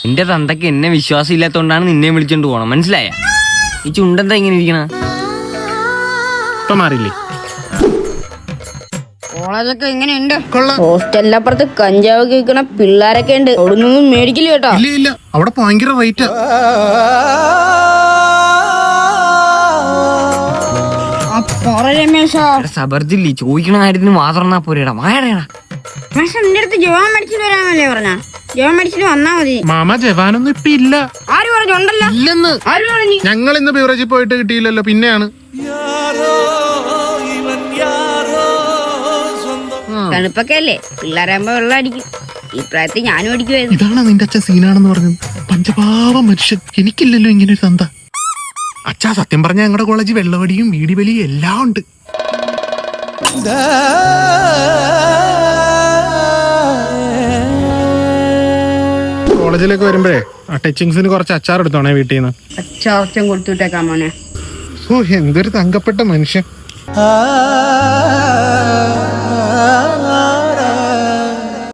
നിന്റെ തന്തയ്ക്ക് എന്നെ വിശ്വാസം ഇല്ലാത്തോണ്ടാണ് നിന്നെ വിളിച്ചോണ്ട് പോണം, മനസ്സിലായ? ഈ ചുണ്ടെന്താ ഇങ്ങനെ ഇരിക്കണ? ഇപ്പൊ മാറിയില്ലേ? കോളേജൊക്കെ എങ്ങനെയുണ്ട്? ഹോസ്റ്റലിനപ്പുറത്ത് കഞ്ചാവ് കേൾക്കണ പിള്ളേരൊക്കെ ഉണ്ട്. അവിടുന്നൊന്നും മേടിക്കില്ല കേട്ടോ. ഇല്ല, അവിടെ ഭയങ്കര റേറ്റാ. സബർജില്ലേ ചോദിക്കണ കാര്യത്തിന് മാത്രം പോരേടാ, വായടേടാ. നിന്റെ അടുത്ത് ജവാൻ മേടിച്ചിട്ട് വരാമല്ലേ പറഞ്ഞ? ജവാൻ മേടിച്ചിട്ട് വന്നാ മതി. മാമ ജവാനൊന്നും ഇപ്പൊ ഇല്ല. ആര് പറഞ്ഞുണ്ടല്ലോ? ഇല്ലെന്ന്. ആര് പറഞ്ഞു? ഞങ്ങൾ ഇന്ന് ബിവറേജിൽ പോയിട്ട് കിട്ടിയില്ലല്ലോ, പിന്നെയാണ്. തണുപ്പൊക്കെ അല്ലേ, പിള്ളേരാകുമ്പോ വെള്ളം അടിക്കും. ഈ പ്രായത്തിൽ ഞാനും അടിക്കുമായിരുന്നു. ഇതാണ് നിന്റെ അച്ഛൻ സീനാണെന്ന് പറഞ്ഞത്. പഞ്ചപാവ മനുഷ്യൻ. എനിക്കില്ലല്ലോ ഇങ്ങനെ ഒരു തന്ത. അച്ഛാ, സത്യം പറഞ്ഞ ഞങ്ങളുടെ കോളേജ് വെള്ളവടിയും വീടിവലിയും എല്ലാം ഉണ്ട്. കോളേജിലേക്ക് വരുമ്പോഴേ ആ ടച്ചിങ്സിന് കുറച്ച് അച്ചാർ എടുത്തോണേ വീട്ടിൽ നിന്ന്. അച്ചാർച്ചം കൊടുത്തുവിട്ടേക്കാ മോനെ. ഓ, എന്തൊരു തങ്കപ്പെട്ട മനുഷ്യൻ.